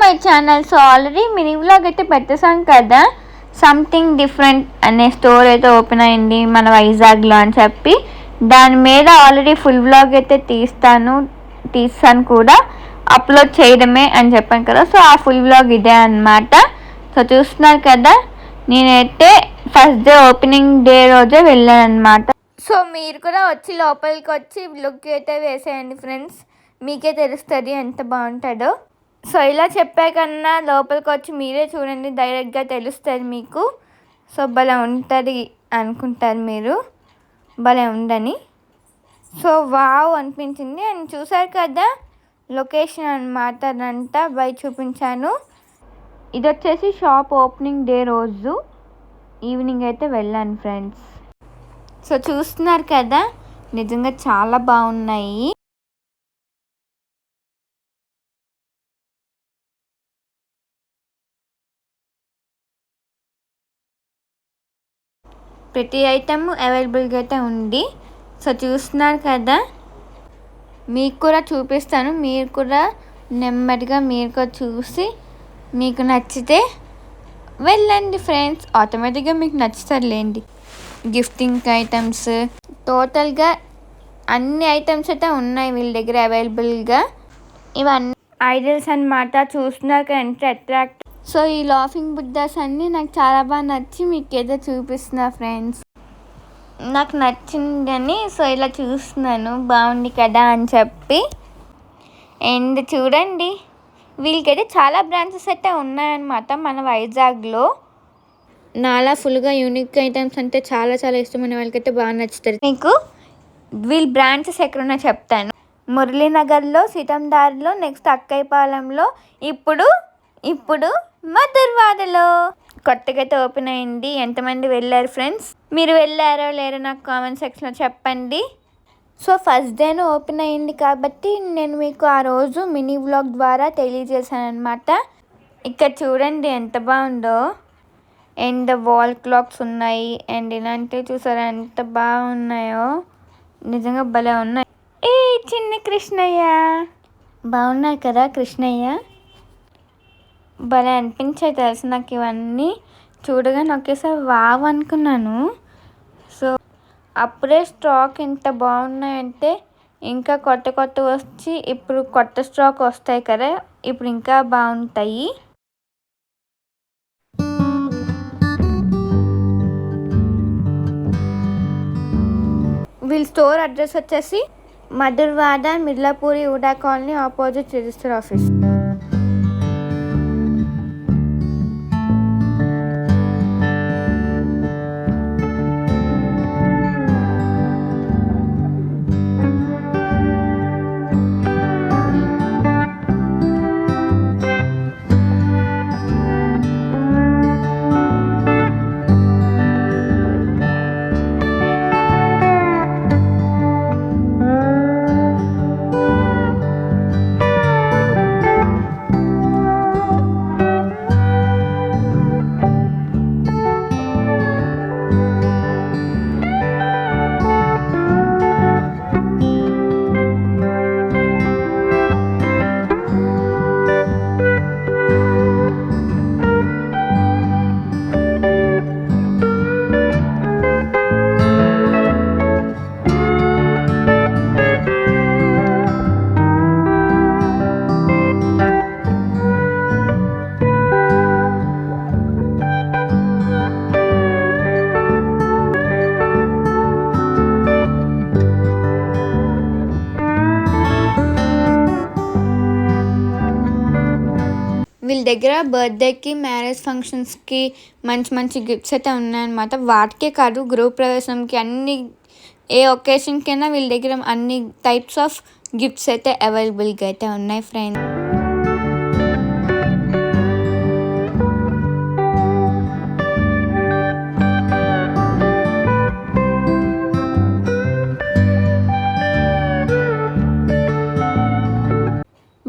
My channel. So already mini vlog అయితే పెట్టేసాం కదా, సంథింగ్ డిఫరెంట్ అనే స్టోర్ అయితే ఓపెన్ అయింది మన వైజాగ్లో అని చెప్పి. దాని మీద ఆల్రెడీ ఫుల్ వ్లాగ్ అయితే తీస్తాను కూడా, అప్లోడ్ చేయడమే అని చెప్పాను కదా. సో ఆ ఫుల్ వ్లాగ్ ఇదే అన్నమాట. సో చూస్తున్నారు కదా, నేనైతే ఫస్ట్ డే ఓపెనింగ్ డే రోజే వెళ్ళాను అనమాట. సో మీరు కూడా లోపలికి వచ్చి లుక్ అయితే వేసేయండి ఫ్రెండ్స్, మీకే తెలుస్తుంది ఎంత బాగుంటుందో. సో ఇలా చెప్పే కన్నా లోపలికి వచ్చి మీరే చూడండి, డైరెక్ట్గా తెలుస్తుంది మీకు. సో భలే ఉంటుంది అనుకుంటారు మీరు, భలే ఉందని. సో వావ్ అనిపించింది. అండ్ చూసారు కదా లొకేషన్ అనమాట, అదంతా బయట చూపించాను. ఇది వచ్చేసి షాప్ ఓపెనింగ్ డే రోజు ఈవినింగ్ అయితే వెళ్ళాను ఫ్రెండ్స్. సో చూస్తున్నారు కదా, నిజంగా చాలా బాగున్నాయి. ప్రతి ఐటమ్ అవైలబుల్గా అయితే ఉంది. సో చూస్తున్నారు కదా, మీకు కూడా చూపిస్తాను. మీరు కూడా నెమ్మదిగా మీరు కూడా చూసి మీకు నచ్చితే వెళ్ళండి ఫ్రెండ్స్, ఆటోమేటిక్గా మీకు నచ్చుతారులేండి. గిఫ్టింగ్ ఐటమ్స్, టోటల్గా అన్ని ఐటమ్స్ అయితే ఉన్నాయి వీళ్ళ దగ్గర అవైలబుల్గా. ఇవన్నీ ఐడల్స్ అన్నమాట. చూస్తున్నారు కదా ఎంత అట్రాక్ట్. సో ఈ లాఫింగ్ బుద్ధాస్ అన్నీ నాకు చాలా బాగా నచ్చి మీకు ఏదో చూపిస్తున్నా ఫ్రెండ్స్, నాకు నచ్చిందని. సో ఇలా చూస్తున్నాను, బాగుంది కదా అని చెప్పి. అండ్ చూడండి, వీళ్ళకైతే చాలా బ్రాంచెస్ అయితే ఉన్నాయన్నమాట మన వైజాగ్లో. నాలా ఫుల్గా యూనిక్ ఐటమ్స్ అంటే చాలా చాలా ఇష్టమైన వాళ్ళకైతే బాగా నచ్చుతుంది. మీకు వీళ్ళ బ్రాంచెస్ ఎక్కడున్నా చెప్తాను. మురళీనగర్లో, సీతందారిలో, నెక్స్ట్ అక్కయ్యపాలెంలో, ఇప్పుడు మధుర్వాడలో కొత్తగా అయితే ఓపెన్ అయింది. ఎంతమంది వెళ్ళారు ఫ్రెండ్స్? మీరు వెళ్ళారో లేరో నాకు కామెంట్ సెక్షన్లో చెప్పండి. సో ఫస్ట్ డేనే ఓపెన్ అయింది కాబట్టి నేను మీకు ఆ రోజు మినీ వ్లాగ్ ద్వారా తెలియజేశాను అనమాట. ఇక్కడ చూడండి ఎంత బాగుందో. అండ్ వాల్ క్లాక్స్ ఉన్నాయి, అండ్ ఇలాంటివి చూసారా ఎంత బాగున్నాయో, నిజంగా భలే ఉన్నాయి. ఏ చిన్న కృష్ణయ్య బాగున్నారు కదా, కృష్ణయ్య భలే అనిపించాయి తెలుసు నాకు. ఇవన్నీ చూడగానే ఒకేసారి వావ్ అనుకున్నాను. సో అప్పుడే స్టాక్ ఎంత బాగున్నాయంటే, ఇంకా కొత్త వచ్చి ఇప్పుడు కొత్త స్టాక్ వస్తాయి కదా, ఇప్పుడు ఇంకా బాగుంటాయి. వీళ్ళ స్టోర్ అడ్రస్ వచ్చేసి మధుర్వాడ, మిర్లాపూరి, ఉడా కాలనీ, ఆపోజిట్ రిజిస్టర్ ఆఫీస్. వీళ్ళ దగ్గర బర్త్డేకి, మ్యారేజ్ ఫంక్షన్స్కి మంచి గిఫ్ట్స్ అయితే ఉన్నాయన్నమాట. వాటికే కాదు, గృహ ప్రవేశంకి, అన్ని ఏ ఒకేషన్కైనా వీళ్ళ దగ్గర అన్ని టైప్స్ ఆఫ్ గిఫ్ట్స్ అయితే అవైలబుల్గా అయితే ఉన్నాయి ఫ్రెండ్స్.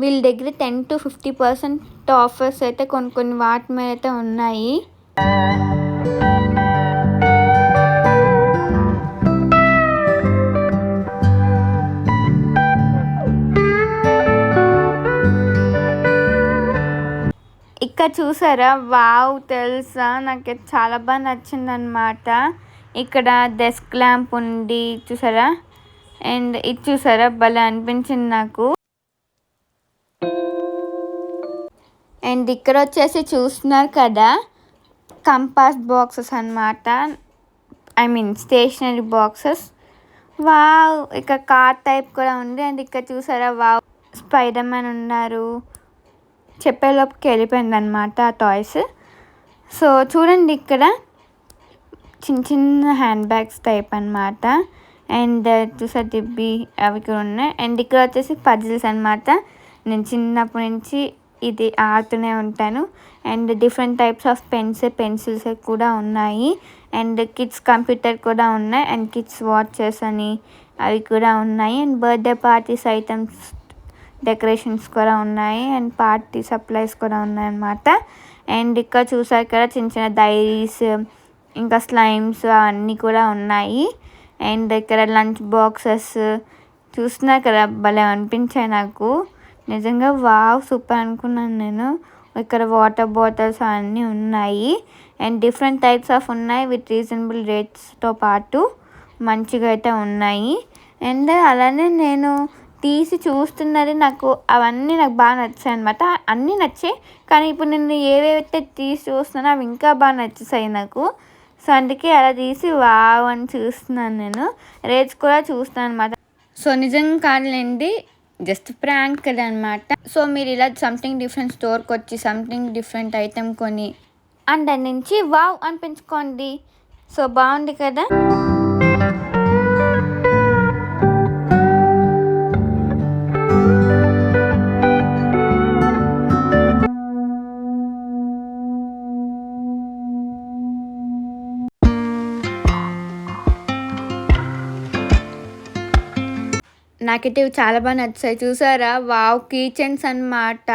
వీళ్ళ దగ్గర 10 to 50% ఆఫర్స్ అయితే కొన్ని వాటి మీద అయితే ఉన్నాయి. చూసారా, వావ్ తెలుసా నాకు చాలా బాగా నచ్చిందనమాట. ఇక్కడ డెస్క్ ల్యాంప్ ఉంది చూసారా, అండ్ ఇది చూసారా భలే అనిపించింది నాకు. అండ్ ఇక్కడ వచ్చేసి చూస్తున్నారు కదా, కంపాస్ బాక్సెస్ అనమాట, I mean stationery boxes. Wow, ఇక్కడ కార్ టైప్ కూడా ఉంది. అండ్ ఇక్కడ చూసారా, వావ్ స్పైడర్ మ్యాన్ ఉన్నారు. చెప్పేలోపుకి వెళ్ళిపోయింది అనమాట ఆ టాయ్స్. సో చూడండి, ఇక్కడ చిన్న చిన్న హ్యాండ్ బ్యాగ్స్ టైప్ అనమాట. అండ్ చూసా దిబ్బి అవి కూడా ఉన్నాయి. అండ్ ఇక్కడ వచ్చేసి పజిల్స్ అనమాట. నేను చిన్నప్పటి నుంచి ఇది ఆడుతూనే ఉంటాను. And different types of pencils కూడా ఉన్నాయి. అండ్ కిడ్స్ కంప్యూటర్ కూడా ఉన్నాయి. అండ్ కిడ్స్ వాచెస్ అని అవి కూడా ఉన్నాయి. And birthday parties items decorations కూడా ఉన్నాయి. అండ్ పార్టీ సప్లైస్ కూడా ఉన్నాయి అన్నమాట. అండ్ ఇక్కడ చూసారు కదా, చిన్న చిన్న డైరీస్, ఇంకా స్లైమ్స్ అన్నీ కూడా ఉన్నాయి. అండ్ ఇక్కడ లంచ్ బాక్సెస్ చూస్తున్నారు కదా, భలే అనిపించాయి నాకు నిజంగా. వావ్ సూపర్ అనుకున్నాను నేను. ఇక్కడ వాటర్ బాటిల్స్ అన్నీ ఉన్నాయి. అండ్ డిఫరెంట్ టైప్స్ ఆఫ్ ఉన్నాయి విత్ రీజనబుల్ రేట్స్తో పాటు మంచిగా అయితే ఉన్నాయి. అండ్ అలానే నేను తీసి చూస్తున్నది నాకు అవన్నీ నాకు బాగా నచ్చాయి అనమాట. అన్నీ నచ్చాయి, కానీ ఇప్పుడు నేను ఏవైతే తీసి చూస్తున్నానో అవి ఇంకా బాగా నచ్చేసాయి నాకు. సో అందుకే అలా తీసి వావ్ అని చూస్తున్నాను నేను. రేట్స్ కూడా చూస్తాను అనమాట. సో నిజంగా కాదులేండి, జస్ట్ ప్రాంక్ కదా అనమాట. సో మీరు ఇలా సంథింగ్ డిఫరెంట్ స్టోర్కి వచ్చి సంథింగ్ డిఫరెంట్ ఐటెం కొని అండ్ దాని నుంచి వావ్ అనిపించుకోండి. సో బాగుంది కదా. నాకైతే ఇవి చాలా బాగా నచ్చాయి. చూసారా, వావ్ కీ చైన్స్ అనమాట.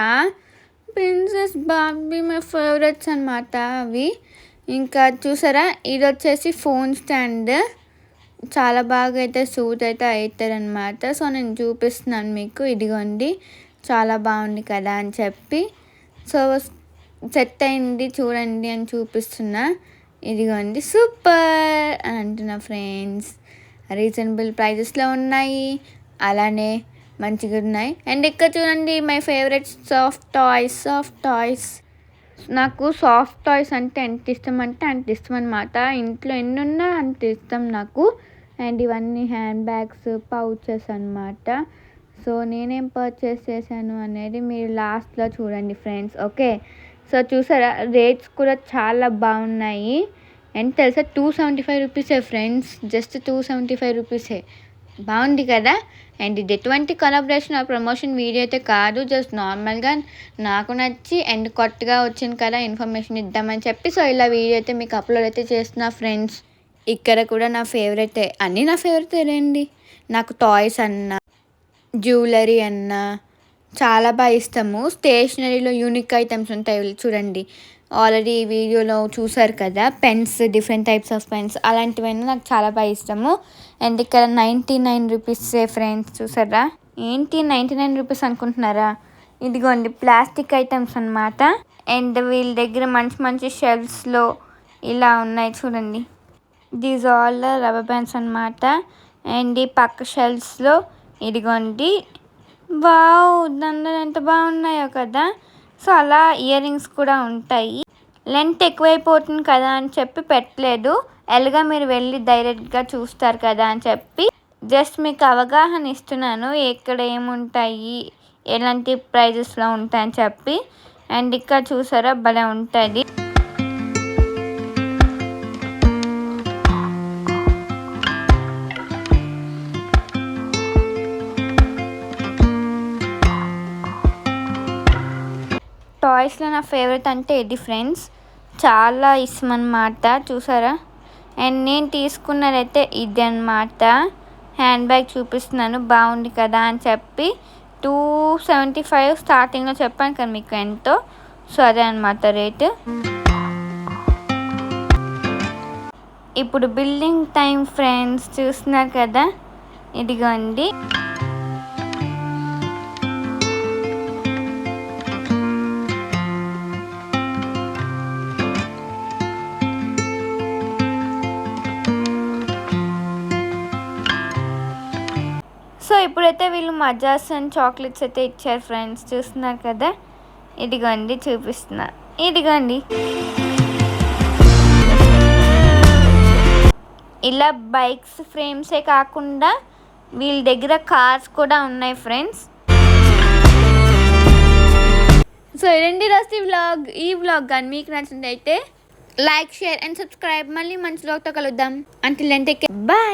ప్రిన్సెస్ బార్బీ మై ఫేవరెట్స్ అనమాట అవి. ఇంకా చూసారా, ఇది వచ్చేసి ఫోన్ స్టాండ్. చాలా బాగా అయితే సూట్ అయితే అవుతారనమాట. సో నేను చూపిస్తున్నాను మీకు, ఇదిగోండి చాలా బాగుంది కదా అని చెప్పి. సో సెట్ అయింది చూడండి అని చూపిస్తున్నా. ఇదిగోండి సూపర్ అని అంటున్నా ఫ్రెండ్స్. రీజనబుల్ ప్రైజెస్లో ఉన్నాయి, అలానే మంచిగా ఉన్నాయి. అండ్ ఇక్కడ చూడండి, మై ఫేవరెట్ సాఫ్ట్ టాయ్స్. నాకు సాఫ్ట్ టాయ్స్ అంటే ఎంత ఇష్టం అంటే అంత ఇష్టం అనమాట. ఇంట్లో ఎన్ని ఉన్నా అంత ఇష్టం నాకు. అండ్ ఇవన్నీ హ్యాండ్ బ్యాగ్స్, పౌచెస్ అనమాట. సో నేనేం పర్చేస్ చేశాను అనేది మీరు లాస్ట్లో చూడండి ఫ్రెండ్స్, ఓకే. సో చూసారా, రేట్స్ కూడా చాలా బాగున్నాయి. ఎంత తెలుసా, 275 రూపీసే ఫ్రెండ్స్, జస్ట్ 275 రూపీసే. బాగుంది కదా. అండ్ ఇది ఎటువంటి కొలాబరేషన్ ఆ ప్రమోషన్ వీడియో అయితే కాదు, జస్ట్ నార్మల్గా నాకు నచ్చి అండ్ కొత్తగా వచ్చింది కదా ఇన్ఫర్మేషన్ ఇద్దామని చెప్పి సో ఇలా వీడియో అయితే మీకు అప్లోడ్ అయితే చేస్తున్నా ఫ్రెండ్స్. ఇక్కడ కూడా నా ఫేవరెటే, అన్నీ నా ఫేవరెటే రండి. నాకు టాయ్స్ అన్నా, జ్యువెలరీ అన్నా చాలా బాగా ఇష్టము. స్టేషనరీలో యూనిక్ ఐటమ్స్ ఉంటాయి చూడండి, ఆల్రెడీ ఈ వీడియోలో చూసారు కదా, pens, different types of pens, అలాంటివన్నీ నాకు చాలా బాగా ఇష్టము. అండ్ ఇక్కడ 99 రూపీసే ఫ్రెండ్స్. చూసారా, ఏంటి 99 రూపీస్ అనుకుంటున్నారా, ఇదిగోండి ప్లాస్టిక్ ఐటమ్స్ అనమాట. అండ్ వీళ్ళ దగ్గర మంచి మంచి షెల్ఫ్స్లో ఇలా ఉన్నాయి చూడండి. దీస్ ఆల్ రబ్బర్ బ్యాండ్స్ అనమాట. అండ్ ఈ పక్క షెల్ఫ్స్లో ఇదిగోండి వావ్ దండలు ఎంత బాగున్నాయో కదా. సో అలా ఇయర్ రింగ్స్ కూడా ఉంటాయి. లెంత్ ఎక్కువైపోతుంది కదా అని చెప్పి పెట్టలేదు, ఎలాగా మీరు వెళ్ళి డైరెక్ట్గా చూస్తారు కదా అని చెప్పి జస్ట్ మీకు అవగాహన ఇస్తున్నాను, ఎక్కడ ఏముంటాయి, ఎలాంటి ప్రైజెస్లో ఉంటాయని చెప్పి. అండ్ ఇక్కడ చూసారా భలే ఉంటుంది. టాయ్స్లో నా ఫేవరెట్ అంటే ఇది ఫ్రెండ్స్, చాలా ఇష్టం అన్నమాట. చూసారా, అండ్ నేను తీసుకున్నదైతే ఇది అన్నమాట. హ్యాండ్ బ్యాగ్ చూపిస్తున్నాను, బాగుంది కదా అని చెప్పి 275 స్టార్టింగ్లో చెప్పాను కదా మీకు ఎంతో. సో అదే అన్నమాట రేటు. ఇప్పుడు బిల్డింగ్ టైం ఫ్రెండ్స్, చూస్తున్నారు కదా, ఇదిగోండి. ఇప్పుడైతే వీళ్ళు మజాస్ అండ్ చాక్లెట్స్ అయితే ఇచ్చారు ఫ్రెండ్స్, చూస్తున్నారు కదా. ఇదిగోండి చూపిస్తున్నా, ఇదిగోండి. ఇలా బైక్స్ ఫ్రేమ్సే కాకుండా వీళ్ళ దగ్గర కార్స్ కూడా ఉన్నాయి ఫ్రెండ్స్. సో ఇదండి రోజు వ్లాగ్. ఈ వ్లాగ్ కానీ మీకు నచ్చినట్లయితే లైక్, షేర్ అండ్ సబ్స్క్రైబ్. మళ్ళీ మంచి వ్లాగ్తో కలుద్దాం. Until then take care, bye.